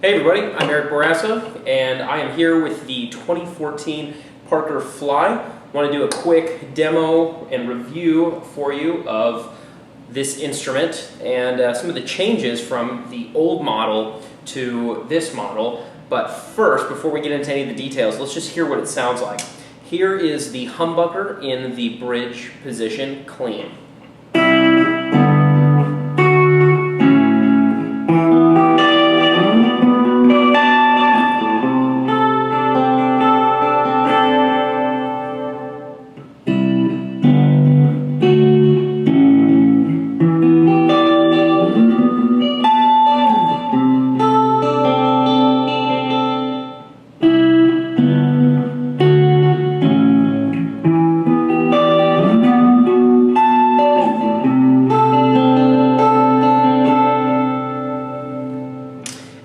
Hey everybody, I'm Bourassa, and I am here with the 2014 Parker Fly. I want to do a quick demo and review for you of this instrument and some of the changes from the old model to this model. But first, before we get into any of the details, let's just hear what it sounds like. Here is the humbucker in the bridge position, clean.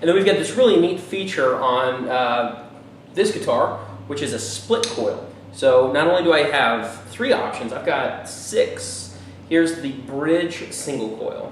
And then we've got this really neat feature on this guitar, which is a split coil. So not only do I have 3 options, I've got 6. Here's the bridge single coil.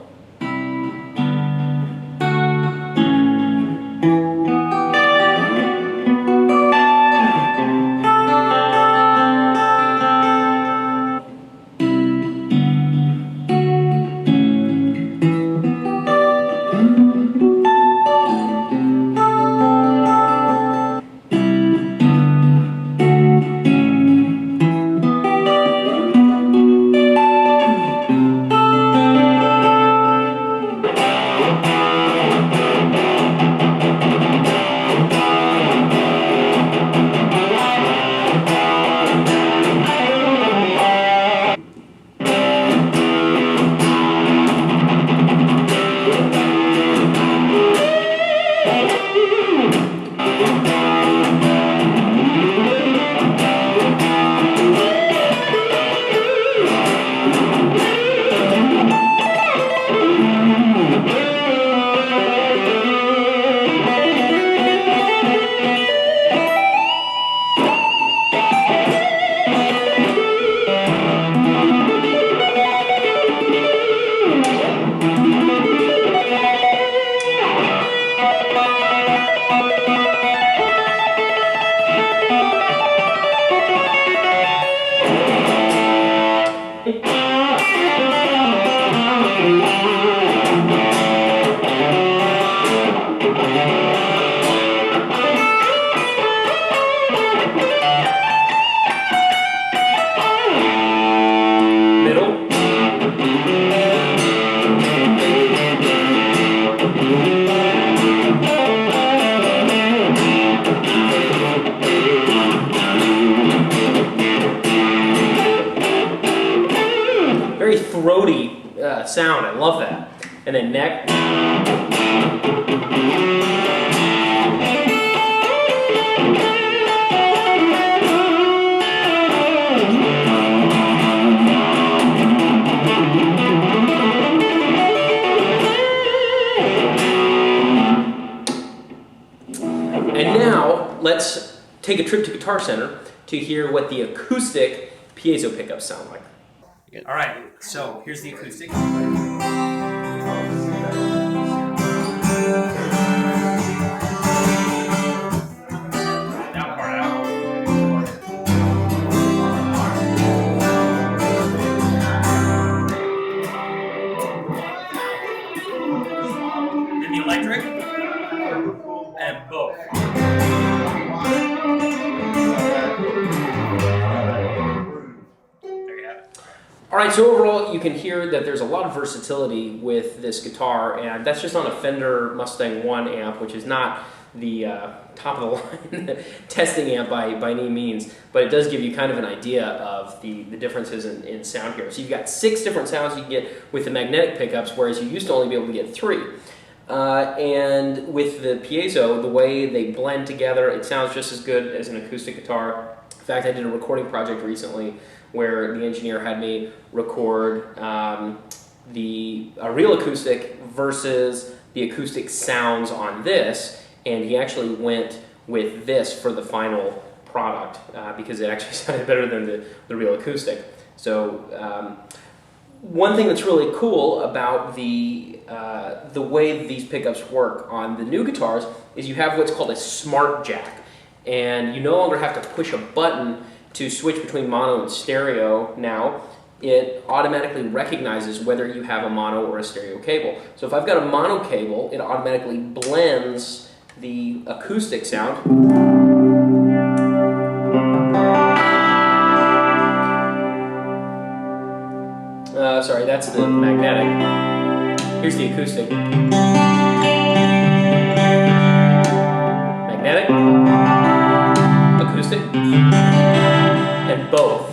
Very throaty sound, I love that. And then neck. And now, let's take a trip to Guitar Center to hear what the acoustic piezo pickups sound like. All right, so here's the acoustic. That part out. And the electric, and both. Alright, so overall you can hear that there's a lot of versatility with this guitar, and that's just on a Fender Mustang 1 amp, which is not the top of the line testing amp by any means, but it does give you kind of an idea of the differences in sound here. So you've got 6 different sounds you can get with the magnetic pickups, whereas you used to only be able to get 3. And with the piezo, the way they blend together, it sounds just as good as an acoustic guitar. In fact, I did a recording project recently where the engineer had me record a real acoustic versus the acoustic sounds on this, and he actually went with this for the final product because it actually sounded better than the real acoustic. So One thing that's really cool about the way these pickups work on the new guitars is you have what's called a smart jack, and you no longer have to push a button to switch between mono and stereo. Now it automatically recognizes whether you have a mono or a stereo cable. So if I've got a mono cable, it automatically blends the acoustic sound sorry, that's the magnetic. Here's the acoustic. Magnetic, acoustic, and both.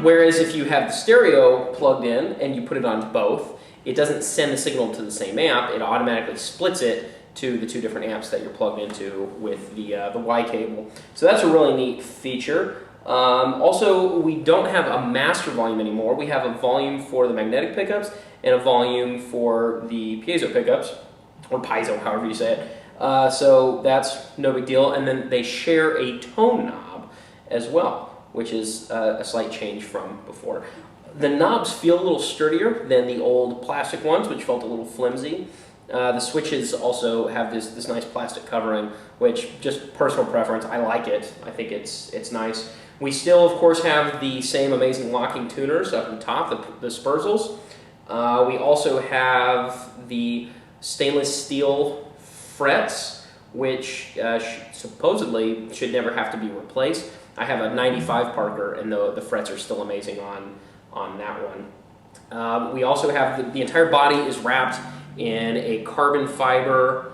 Whereas if you have the stereo plugged in and you put it on both, it doesn't send the signal to the same amp, it automatically splits it to the two different amps that you're plugged into with the Y cable. So that's a really neat feature. Also, we don't have a master volume anymore. We have a volume for the magnetic pickups and a volume for the piezo pickups, or Piezo, however you say it. So that's no big deal. And then they share a tone knob as well, which is a slight change from before. The knobs feel a little sturdier than the old plastic ones, which felt a little flimsy. The switches also have this nice plastic covering, which, just personal preference, I like it. I think it's nice. We still, of course, have the same amazing locking tuners up on top, the Spurzels. We also have the stainless steel frets, which supposedly should never have to be replaced. I have a 95 Parker, and the frets are still amazing on that one. We also have the entire body is wrapped in a carbon fiber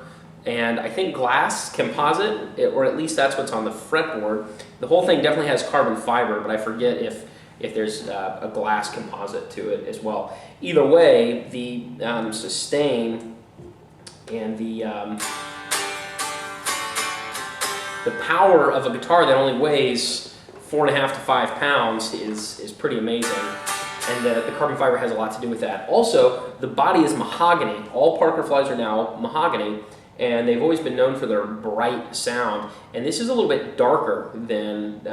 and I think glass composite, or at least that's what's on the fretboard. The whole thing definitely has carbon fiber, but I forget if there's a glass composite to it as well. Either way, the sustain and the power of a guitar that only weighs 4.5 to 5 pounds is pretty amazing. And the carbon fiber has a lot to do with that. Also, the body is mahogany. All Parker Flies are now mahogany, and they've always been known for their bright sound. And this is a little bit darker than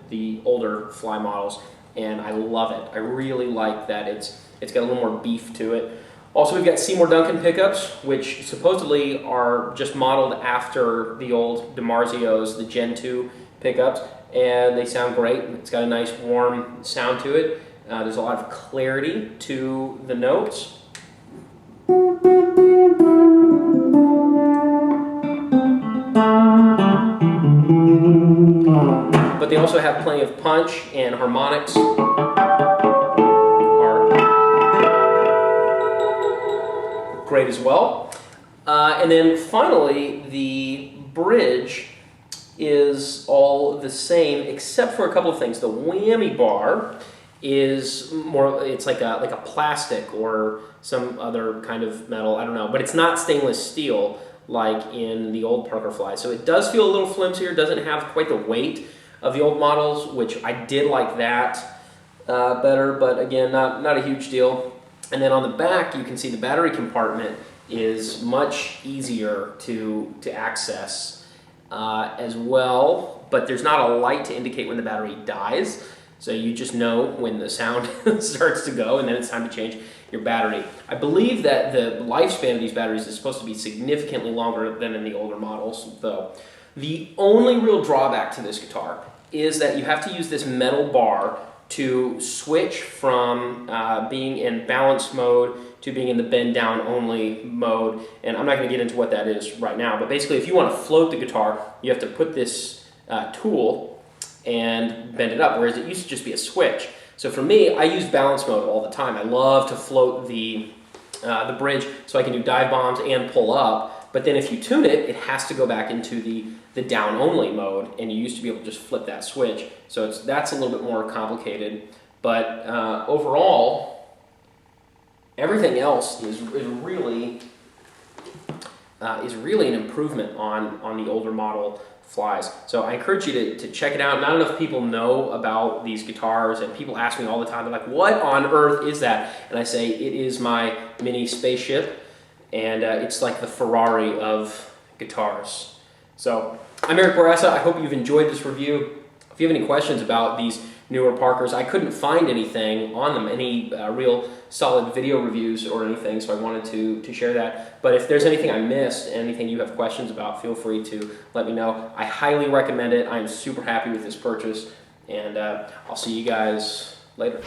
the older Fly models, and I love it. I really like that it's got a little more beef to it. Also, we've got Seymour Duncan pickups, which supposedly are just modeled after the old DiMarzio's, the Gen 2 pickups, and they sound great. It's got a nice warm sound to it. There's a lot of clarity to the notes. But they also have plenty of punch, and harmonics are great as well. And then finally, the bridge is all the same except for a couple of things. The whammy bar is more, it's like a plastic or some other kind of metal, I don't know, but it's not stainless steel like in the old Parker Fly. So it does feel a little flimsier, doesn't have quite the weight of the old models, which I did like that better, but again, not a huge deal. And then on the back, you can see the battery compartment is much easier to access as well, but there's not a light to indicate when the battery dies. So you just know when the sound starts to go, and then it's time to change your battery. I believe that the lifespan of these batteries is supposed to be significantly longer than in the older models, though. The only real drawback to this guitar is that you have to use this metal bar to switch from being in balance mode to being in the bend down only mode. And I'm not going to get into what that is right now, but basically if you want to float the guitar, you have to put this tool and bend it up, whereas it used to just be a switch. So for me, I use balance mode all the time. I love to float the bridge so I can do dive bombs and pull up, but then if you tune it, it has to go back into the down only mode, and you used to be able to just flip that switch. So that's a little bit more complicated, but overall, everything else is really an improvement on the older model Flies. So I encourage you to check it out. Not enough people know about these guitars, and people ask me all the time, they're like, what on earth is that? And I say, it is my mini spaceship, and it's like the Ferrari of guitars. So I'm Eric Bourassa. I hope you've enjoyed this review. If you have any questions about these newer Parkers. I couldn't find anything on them, any real solid video reviews or anything, so I wanted to share that. But if there's anything I missed, anything you have questions about, feel free to let me know. I highly recommend it. I am super happy with this purchase, and I'll see you guys later.